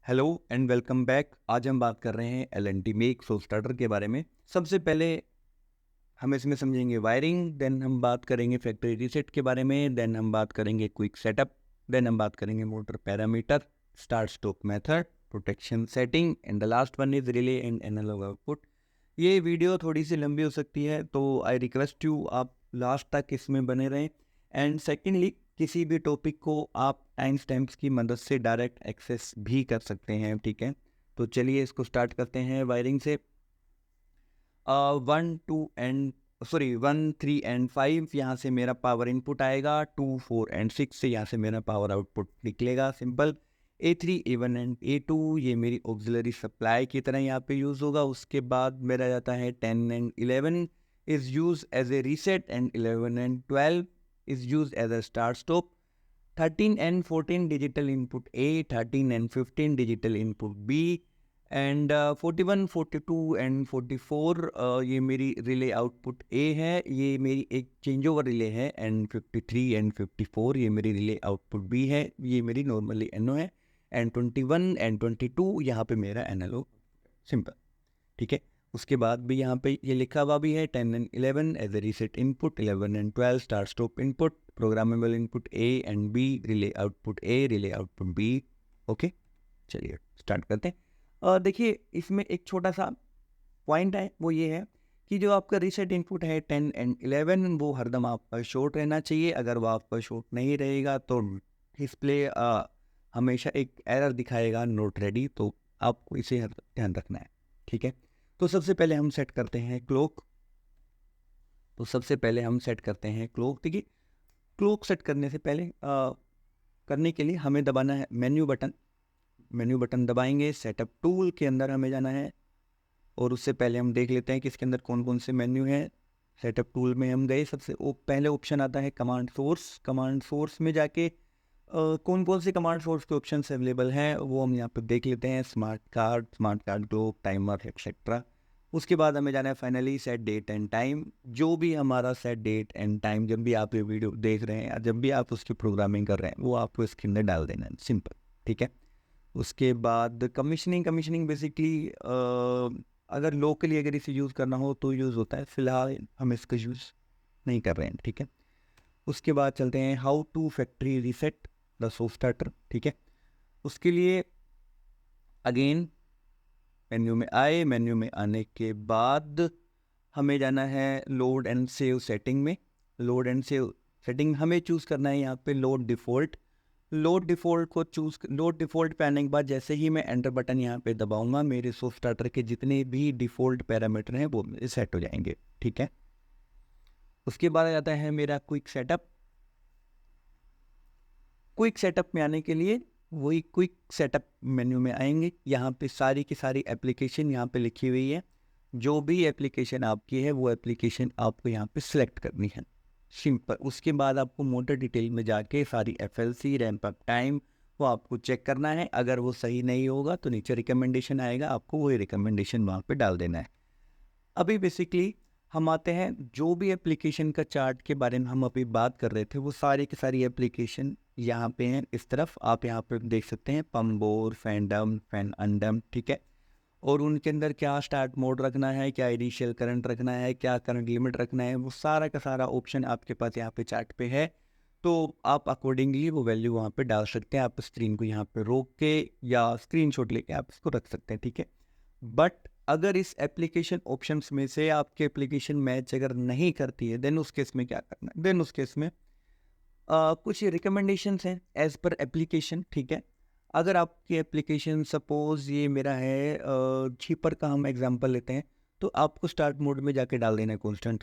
Hello and welcome back. आज हम बात कर रहे हैं एलएनटी में एक शो स्टार्टर के बारे में। सबसे पहले हम इसमें समझेंगे वायरिंग, देन हम बात करेंगे फैक्ट्री रीसेट के बारे में, देन हम बात करेंगे क्विक सेटअप, देन हम बात करेंगे motor parameter, start stop method, protection setting and the last one is relay and analog output. ये वीडियो थोड़ी सी लंबी हो सकती है तो आई रिक्वेस्ट यू आप लास्ट तक इसमें बने रहें। एंड सेकेंडली, किसी भी टॉपिक को आप टाइम स्टैम्प्स की मदद से डायरेक्ट एक्सेस भी कर सकते हैं, ठीक है। तो चलिए इसको स्टार्ट करते हैं वायरिंग से। 1 3 एंड 5 यहाँ से मेरा पावर इनपुट आएगा, 2 4 एंड 6 से यहाँ से मेरा पावर आउटपुट निकलेगा। Simple. A3 A1 and A2 ये मेरी ऑक्सिलरी सप्लाई की तरह यहाँ पे यूज़ होगा। उसके बाद मेरा जाता है 10 and 11 is use as a reset and 11 and 12 is use as a start stop. 13 and 14 digital input A, 13 and 15 digital input B and 41 42 and 44 ये मेरी रिले आउटपुट A है, ये मेरी एक चेंज ओवर रिले है। एंड 53 एंड 54 ये मेरी relay output B है, ये मेरी नॉर्मली NO है। एंड 21 एंड 22 यहाँ पे मेरा एनालॉग। सिंपल, ठीक है। उसके बाद भी यहाँ पे ये लिखा हुआ भी है 10 and 11 as a reset input, 11 and 12 start stop input, programmable input A and B, relay output A, relay output B। Okay, चलिए स्टार्ट करते हैं। और देखिए इसमें एक छोटा सा पॉइंट है, वो ये है कि जो आपका रीसेट इनपुट है 10 एंड 11 वो हरदम आपका शॉर्ट रहना चाहिए। अगर वो आपका शॉर्ट नहीं रहेगा तो डिस्प्ले हमेशा एक एरर दिखाएगा, नोट रेडी। तो आपको इसे ध्यान रखना है, ठीक है। तो सबसे पहले हम सेट करते हैं क्लॉक। देखिए क्लॉक सेट करने से पहले करने के लिए हमें दबाना है मेन्यू बटन दबाएंगे। सेटअप टूल के अंदर हमें जाना है और उससे पहले हम देख लेते हैं कि इसके अंदर कौन कौन से मेन्यू हैं। सेटअप टूल में हम गए, सबसे पहले ऑप्शन आता है कमांड सोर्स में जाके कौन कौन से कमांड सोर्स के ऑप्शन अवेलेबल हैं वो हम यहाँ पे देख लेते हैं। Smart card globe, timer etcetera. उसके बाद हमें जाना है finally set date and time. जो भी हमारा सेट डेट एंड टाइम जब भी आप ये वीडियो देख रहे हैं या जब भी आप उसकी प्रोग्रामिंग कर रहे हैं वो आपको इसके अंदर डाल देना है, सिंपल, ठीक है। उसके बाद कमीशनिंग बेसिकली अगर लोकली अगर इसे यूज़ करना हो तो यूज़ होता है, फिलहाल हम इसका यूज़ नहीं कर रहे हैं, ठीक है। उसके बाद चलते हैं how to factory reset the शो स्टार्टर, ठीक है। उसके लिए अगेन मेन्यू में आने के बाद हमें जाना है लोड एंड सेव सेटिंग में। लोड एंड सेव सेटिंग हमें चूज़ करना है यहाँ पे लोड डिफ़ॉल्ट। लोड डिफ़ॉल्ट पे आने के बाद जैसे ही मैं एंटर बटन यहाँ पे दबाऊंगा मेरे शो स्टार्टर के जितने भी डिफ़ॉल्ट पैरामीटर हैं वो सेट हो जाएंगे, ठीक है। उसके बाद आ जाता है मेरा क्विक सेटअप में आने के लिए वही क्विक सेटअप मेन्यू में आएंगे। यहाँ पे सारी की सारी एप्लीकेशन यहाँ पे लिखी हुई है। जो भी एप्लीकेशन आपकी है वो एप्लीकेशन आपको यहाँ पे सिलेक्ट करनी है, सिंपल। उसके बाद आपको मोटर डिटेल में जाके सारी FLC रैंप अप टाइम वो आपको चेक करना है। अगर वो सही नहीं होगा तो नीचे रिकमेंडेशन आएगा, आपको वही रिकमेंडेशन वहाँ पे डाल देना है। अभी बेसिकली हम आते हैं जो भी एप्लीकेशन का चार्ट के बारे में हम अभी बात कर रहे थे वो सारी की सारी एप्लीकेशन यहाँ पे हैं। इस तरफ आप यहाँ पे देख सकते हैं पंबोर, फैंडम, फैन अंडम, ठीक है। और उनके अंदर क्या स्टार्ट मोड रखना है, क्या इनिशियल करंट रखना है, क्या करंट लिमिट रखना है, वो सारा का सारा ऑप्शन आपके पास यहाँ पे चार्ट पे है। तो आप अकॉर्डिंगली वो वैल्यू वहाँ पे डाल सकते हैं। आप स्क्रीन को यहाँ पे रोक के या स्क्रीनशॉट लेके आप इसको रख सकते हैं, ठीक है। बट अगर इस एप्लीकेशन ऑप्शंस में से आपकी एप्लीकेशन मैच अगर नहीं करती है देन उस केस में क्या करना है, देन उस केस में कुछ रिकमेंडेशंस हैं एज पर एप्लीकेशन, ठीक है। अगर आपकी एप्लीकेशन सपोज ये मेरा है छीपर का हम एग्जांपल लेते हैं, तो आपको स्टार्ट मोड में जाके डाल देना है constant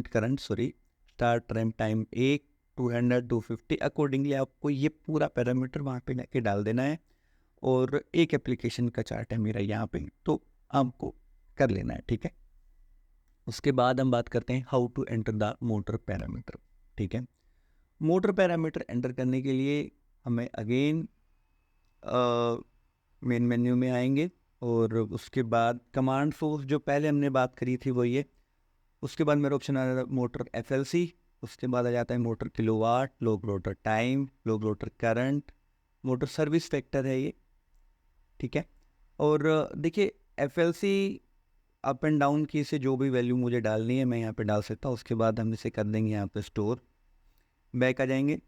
current start RAM time 200 250 accordingly आपको ये पूरा पैरामीटर वहाँ पे जाके डाल देना है। और एक एप्लीकेशन का चार्ट है मेरा यहाँ पे, तो आपको कर लेना है, ठीक है। उसके बाद हम बात करते हैं how to enter the motor parameter, ठीक है। मोटर पैरामीटर एंटर करने के लिए हमें अगेन मेन मेन्यू में आएंगे और उसके बाद कमांड सोर्स जो पहले हमने बात करी थी वो ये। उसके बाद मेरा ऑप्शन आ रहा है मोटर FLC। उसके बाद आ जाता है मोटर किलोवाट, लोग रोटर टाइम, लोग rotor current, motor service factor है ये, ठीक है। और देखिए FLC अप एंड डाउन की से जो भी वैल्यू मुझे डालनी है मैं यहाँ पे डाल सकता हूँ। उसके बाद हम इसे कर देंगे यहाँ पे स्टोर, बैक आ जाएंगे।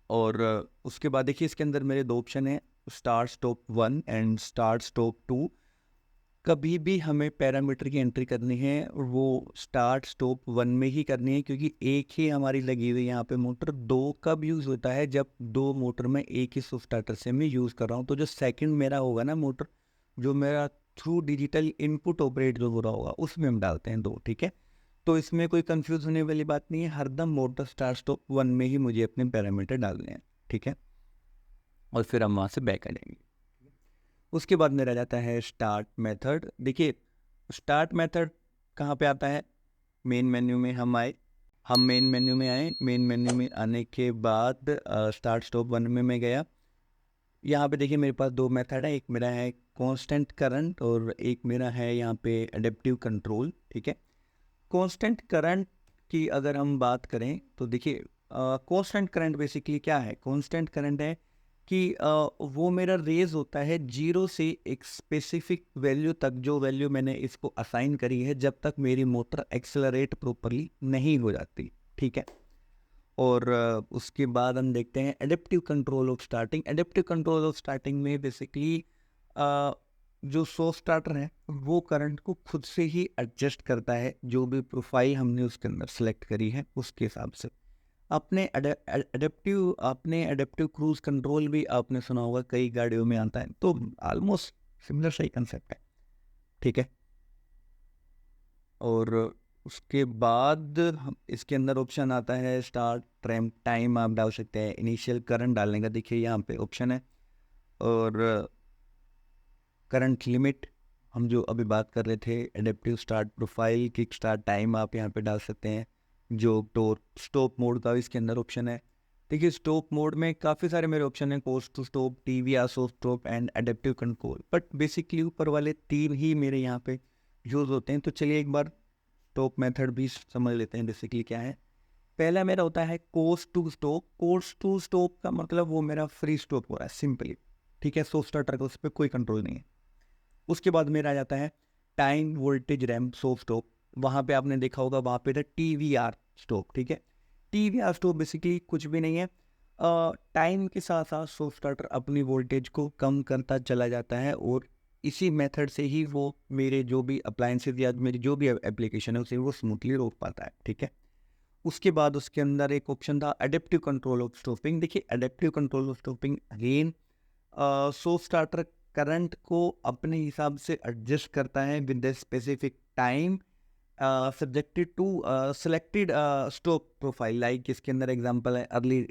और उसके बाद देखिए इसके अंदर मेरे दो ऑप्शन हैं, start stop 1 and start stop 2। कभी भी हमें पैरामीटर की एंट्री करनी है और वो स्टार्ट स्टॉप 1 में ही करनी है, क्योंकि एक ही हमारी लगी हुई यहाँ पे मोटर। दो कब यूज़ होता है, जब दो मोटर में एक ही स्विच स्टार्टर से मैं यूज़ कर रहा हूँ। तो जो सेकंड मेरा होगा ना मोटर, जो मेरा थ्रू डिजिटल इनपुट ऑपरेट जो हो रहा होगा, उसमें हम डालते हैं 2, ठीक है। तो इसमें कोई कंफ्यूज होने वाली बात नहीं है, हरदम मोटर स्टार्ट स्टॉप 1 में ही मुझे अपने पैरामीटर डालने हैं, ठीक है। और फिर हम वहाँ से बैक आ जाएंगे। उसके बाद मेरा जाता है स्टार्ट मेथड। देखिए स्टार्ट मेथड कहाँ पे आता है, मेन मेन्यू में हम आए, हम मेन मेन्यू में आए। मेन मेन्यू में आने के बाद स्टार्ट स्टॉप 1 में मैं गया। यहाँ पे देखिए मेरे पास दो मेथड है, एक मेरा है कांस्टेंट करंट और एक मेरा है यहाँ पे एडेप्टिव कंट्रोल, ठीक है। कांस्टेंट करंट की अगर हम बात करें तो देखिए कांस्टेंट करंट बेसिकली क्या है, कांस्टेंट करंट है कि वो मेरा रेज होता है 0 से एक स्पेसिफिक वैल्यू तक, जो वैल्यू मैंने इसको असाइन करी है, जब तक मेरी मोटर एक्सेलरेट प्रॉपरली नहीं हो जाती, ठीक है। और उसके बाद हम देखते हैं adaptive control of starting. Adaptive control of starting में बेसिकली जो सोर्स स्टार्टर है वो करंट को खुद से ही एडजस्ट करता है, जो भी प्रोफाइल हमने उसके अंदर सेलेक्ट करी है उसके हिसाब से। अपने एडेप्टिव क्रूज कंट्रोल भी आपने सुना होगा, कई गाड़ियों में आता है, तो ऑलमोस्ट सिमिलर सही कंसेप्ट है, ठीक है। और उसके बाद इसके अंदर ऑप्शन आता है स्टार्ट टाइम आप डाल सकते हैं, इनिशियल करंट डालने का देखिए यहाँ पे ऑप्शन है। और करंट लिमिट हम जो अभी बात कर रहे थे, adaptive start profile, kick start time आप यहाँ पे डाल सकते हैं। जो स्टॉप मोड का इसके अंदर ऑप्शन है। देखिए स्टॉप मोड में काफ़ी सारे मेरे ऑप्शन हैं, coast to stop, TVR stop and adaptive control, but basically ऊपर वाले 3 ही मेरे यहाँ पे यूज़ होते हैं। तो चलिए एक बार स्टॉप मेथड भी समझ लेते हैं बेसिकली क्या है। पहला मेरा होता है coast to stop. Coast to stop का मतलब वो मेरा फ्री स्टॉप हो रहा है सिंपली, ठीक है। सो स्टार्टर का उस पर कोई कंट्रोल नहीं है। उसके बाद मेरा आ जाता है time voltage ramp so stop. वहाँ पे आपने देखा होगा, वहाँ पे था TVR स्टॉप, ठीक है। TVR स्टॉप बेसिकली कुछ भी नहीं है, टाइम के साथ साथ सो स्टार्टर अपनी वोल्टेज को कम करता चला जाता है, और इसी मेथड से ही वो मेरे जो भी अप्लायंसेज या मेरी जो भी एप्लीकेशन है उसे वो स्मूथली रोक पाता है, ठीक है। उसके बाद उसके अंदर एक ऑप्शन था एडेप्टिव कंट्रोल ऑफ स्टॉपिंग। देखिए adaptive control of stopping again so starter current को अपने हिसाब से एडजस्ट करता है with the specific time subjected to selected stop profile. Like इसके अंदर एग्जांपल है early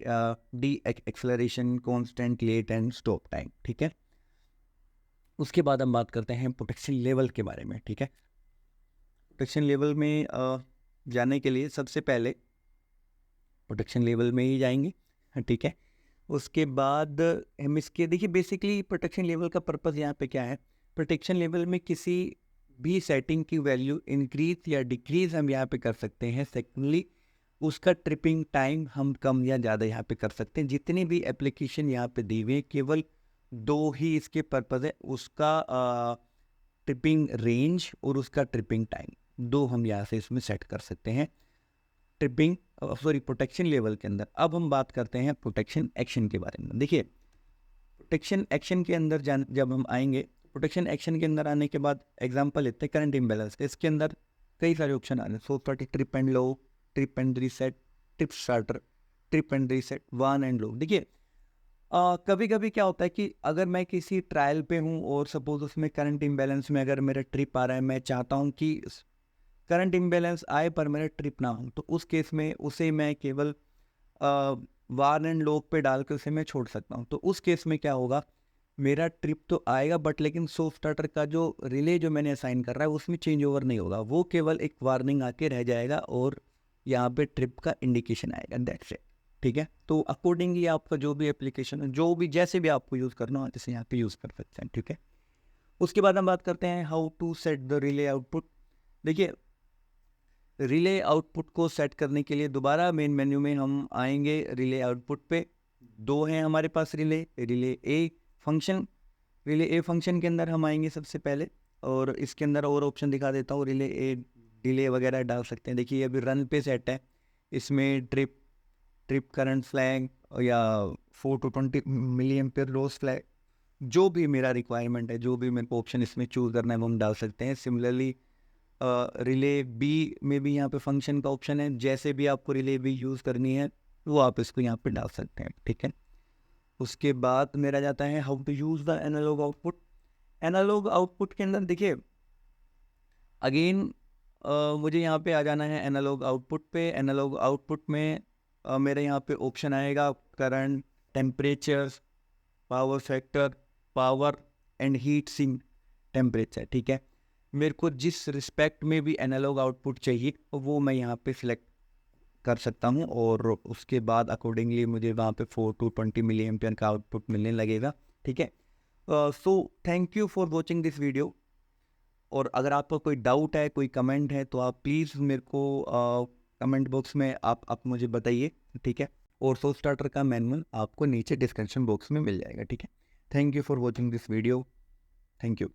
deceleration, constant, late and stop time, ठीक है। उसके बाद हम बात करते हैं प्रोटेक्शन लेवल के बारे में, ठीक है। प्रोटेक्शन लेवल में जाने के लिए सबसे पहले प्रोटेक्शन लेवल में ही जाएंगे, ठीक है। उसके बाद हम इसके देखिए बेसिकली प्रोटेक्शन लेवल का पर्पस यहाँ पे क्या है। प्रोटेक्शन लेवल में किसी भी सेटिंग की वैल्यू इंक्रीज या डिक्रीज हम यहाँ पे कर सकते हैं। सेकेंडली उसका ट्रिपिंग टाइम हम कम या ज़्यादा यहाँ पे कर सकते हैं। जितनी भी एप्लीकेशन यहाँ पे दी हुई है केवल 2 ही इसके पर्पस है, उसका ट्रिपिंग रेंज और उसका ट्रिपिंग टाइम, 2 हम यहाँ से इसमें सेट कर सकते हैं प्रोटेक्शन लेवल के अंदर। अब हम बात करते हैं प्रोटेक्शन एक्शन के बारे में। देखिए प्रोटेक्शन एक्शन के अंदर जब हम आएंगे, प्रोटेक्शन एक्शन के अंदर आने के बाद एग्जांपल लेते हैं करंट इम्बैलेंस। इसके अंदर कई सारे ऑप्शन आ रहे हैं, so trip and low, trip and reset, trip starter, trip and reset, one and low. देखिए कभी कभी क्या होता है कि अगर मैं किसी ट्रायल पे हूँ और सपोज उसमें करंट इम्बैलेंस में अगर मेरा ट्रिप आ रहा है, मैं चाहता हूँ कि करंट इम्बैलेंस आए पर मेरा ट्रिप ना हो, तो उस केस में उसे मैं केवल वार एंड लॉग पे डाल के उसे मैं छोड़ सकता हूँ। तो उस केस में क्या होगा, मेरा ट्रिप तो आएगा बट लेकिन सो स्टार्टर का जो रिले जो मैंने असाइन कर रहा है उसमें चेंज ओवर नहीं होगा, वो केवल एक वार्निंग आके रह जाएगा और यहाँ पे ट्रिप का इंडिकेशन आएगा, दैट्स इट, ठीक है। तो अकॉर्डिंगली आपका जो भी एप्लीकेशन है, जो भी जैसे भी आपको यूज़ करना हो जैसे यहाँ पे यूज़ कर सकते हैं, ठीक है। उसके बाद हम बात करते हैं how to set the relay output. देखिए रिले आउटपुट को सेट करने के लिए दोबारा मेन मेन्यू में हम आएंगे रिले आउटपुट पे। दो हैं हमारे पास relay, relay A function. Relay A function के अंदर हम आएंगे सबसे पहले, और इसके अंदर और ऑप्शन दिखा देता हूँ। रिले ए डिले वगैरह डाल सकते हैं। देखिए अभी रन पे सेट है, इसमें ट्रिप करंट फ्लैग या 4 to 20 milliampere loss flag, जो भी मेरा रिक्वायरमेंट है, जो भी मेरे को ऑप्शन इसमें चूज़ करना है वो हम डाल सकते हैं। सिमिलरली रिले बी में भी यहाँ पे फंक्शन का ऑप्शन है, जैसे भी आपको रिले बी यूज़ करनी है वो आप इसको यहाँ पे डाल सकते हैं, ठीक है। उसके बाद मेरा जाता है how to use the analog output. Analog output के अंदर देखिए अगेन मुझे यहाँ पे आ जाना है एनालॉग आउटपुट पे। एनालॉग आउटपुट में मेरे यहाँ पे ऑप्शन आएगा current, temperature, power factor, power and heat sink temperature, ठीक है। मेरे को जिस रिस्पेक्ट में भी एनालॉग आउटपुट चाहिए वो मैं यहाँ पे सिलेक्ट कर सकता हूँ, और उसके बाद अकॉर्डिंगली मुझे वहाँ पे 4 to 20 मिली एम्पियर का आउटपुट मिलने लगेगा, ठीक है। So thank you for watching this video. और अगर आपको कोई डाउट है, कोई कमेंट है, तो आप प्लीज़ मेरे को कमेंट बॉक्स में आप मुझे बताइए, ठीक है। और सोल स्टार्टर का मैनुअल आपको नीचे डिस्क्रिप्शन बॉक्स में मिल जाएगा, ठीक है। Thank you for watching this video. Thank you.